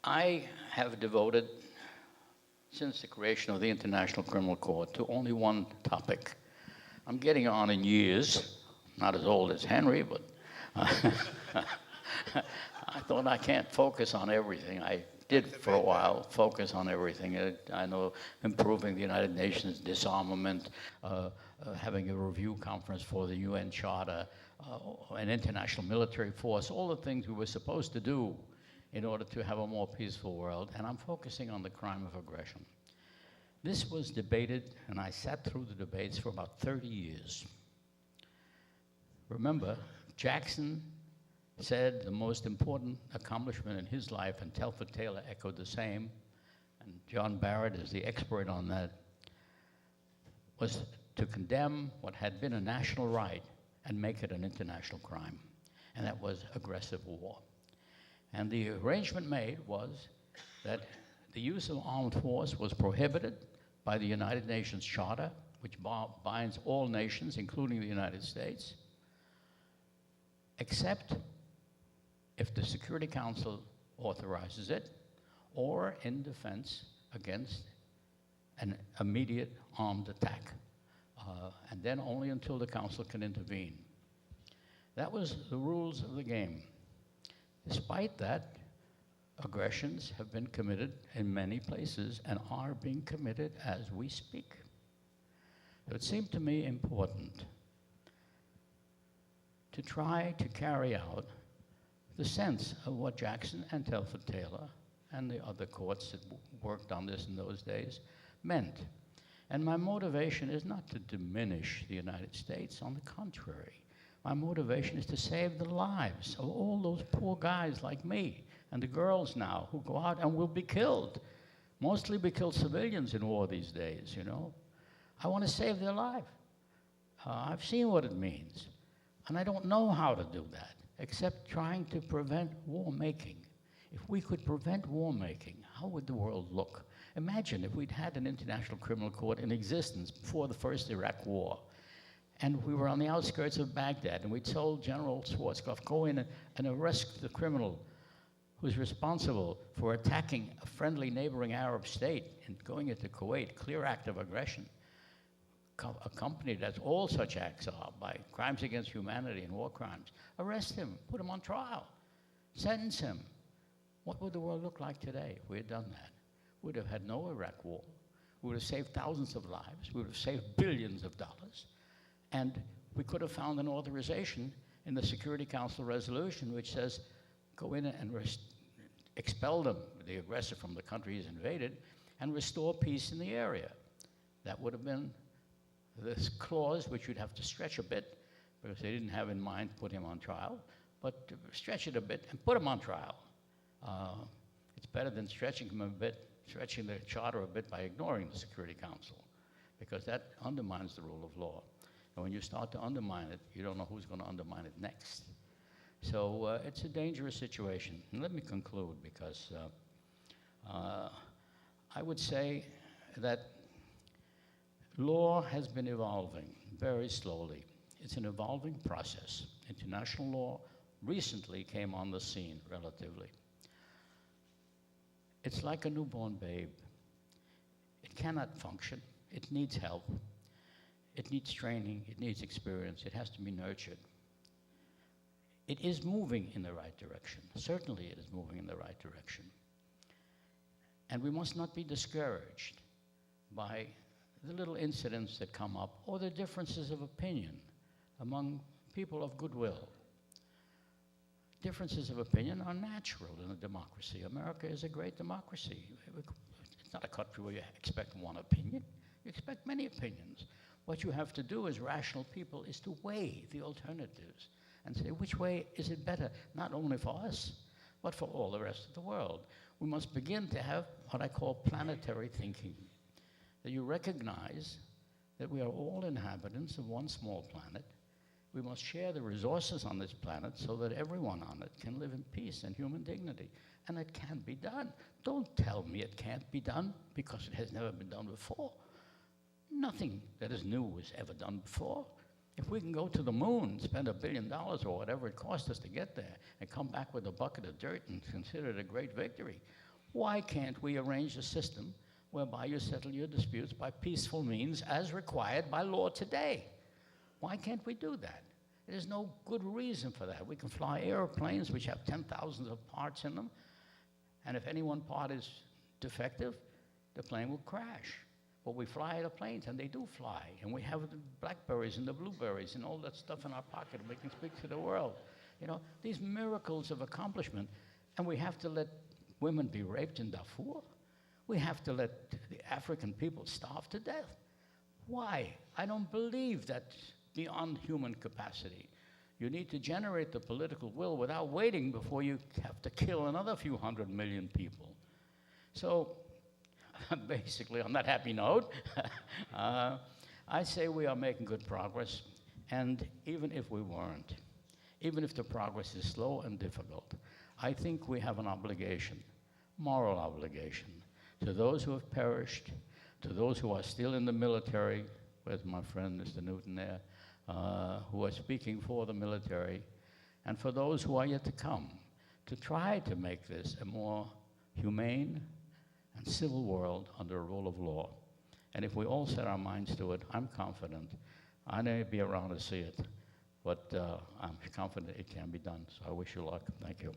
I have devoted, since the creation of the International Criminal Court, to only one topic. I'm getting on in years, not as old as Henry, but I thought I can't focus on everything. I did for a while focus on everything. I know improving the United Nations disarmament, having a review conference for the UN Charter, an international military force, all the things we were supposed to do in order to have a more peaceful world, and I'm focusing on the crime of aggression. This was debated, and I sat through the debates for about 30 years. Remember, Jackson said the most important accomplishment in his life, and Telford Taylor echoed the same, and John Barrett is the expert on that, was to condemn what had been a national right and make it an international crime, and that was aggressive war. And the arrangement made was that the use of armed force was prohibited by the United Nations Charter, which binds all nations, including the United States, except if the Security Council authorizes it, or in defense against an immediate armed attack, and then only until the Council can intervene. That was the rules of the game. Despite that, aggressions have been committed in many places and are being committed as we speak. So it seemed to me important to try to carry out the sense of what Jackson and Telford Taylor and the other courts that worked on this in those days meant. And my motivation is not to diminish the United States, on the contrary. My motivation is to save the lives of all those poor guys like me and the girls now who go out and will be killed. Mostly be killed civilians in war these days, you know. I want to save their life. I've seen what it means. And I don't know how to do that, except trying to prevent war making. If we could prevent war making, how would the world look? Imagine if we'd had an international criminal court in existence before the first Iraq war, and we were on the outskirts of Baghdad, and we told General Schwarzkopf, go in and arrest the criminal who's responsible for attacking a friendly neighboring Arab state and going into Kuwait, clear act of aggression, accompanied, as all such acts are, by crimes against humanity and war crimes. Arrest him, put him on trial, sentence him. What would the world look like today if we had done that? We'd have had no Iraq war. We would have saved thousands of lives. We would have saved billions of dollars. And we could have found an authorization in the Security Council resolution which says, go in and expel them, the aggressor from the country he's invaded, and restore peace in the area. That would have been this clause, which you'd have to stretch a bit, because they didn't have in mind to put him on trial, but stretch it a bit and put him on trial. It's better than stretching him a bit, stretching the charter a bit by ignoring the Security Council, because that undermines the rule of law. And when you start to undermine it, you don't know who's going to undermine it next. So it's a dangerous situation. And let me conclude, because I would say that law has been evolving very slowly. It's an evolving process. International law recently came on the scene, relatively. It's like a newborn babe. It cannot function. It needs help. It needs training. It needs experience. It has to be nurtured. It is moving in the right direction. Certainly it is moving in the right direction. And we must not be discouraged by the little incidents that come up or the differences of opinion among people of goodwill. Differences of opinion are natural in a democracy. America is a great democracy. It's not a country where you expect one opinion. You expect many opinions. What you have to do as rational people is to weigh the alternatives and say, which way is it better, not only for us, but for all the rest of the world. We must begin to have what I call planetary thinking, that you recognize that we are all inhabitants of one small planet. We must share the resources on this planet so that everyone on it can live in peace and human dignity. And it can be done. Don't tell me it can't be done, because it has never been done before. Nothing that is new was ever done before. If we can go to the moon, spend $1 billion or whatever it cost us to get there, and come back with a bucket of dirt and consider it a great victory, Why can't we arrange a system whereby you settle your disputes by peaceful means as required by law today? Why can't we do that? There's no good reason for that. We can fly airplanes which have 10,000 of parts in them, and if any one part is defective, the plane will crash. But we fly the planes, and they do fly, and we have the blackberries and the blueberries and all that stuff in our pocket, and we can speak to the world. You know, these miracles of accomplishment, and we have to let women be raped in Darfur? We have to let the African people starve to death? Why? I don't believe that's beyond human capacity. You need to generate the political will without waiting before you have to kill another few 100 million people. So, basically, on that happy note, I say we are making good progress, and even if we weren't, even if the progress is slow and difficult, I think we have an obligation, moral obligation, to those who have perished, to those who are still in the military, where's my friend Mr. Newton there, who are speaking for the military, and for those who are yet to come, to try to make this a more humane and civil world under a rule of law. And if we all set our minds to it, I'm confident. I may be around to see it, but I'm confident it can be done. So I wish you luck. Thank you.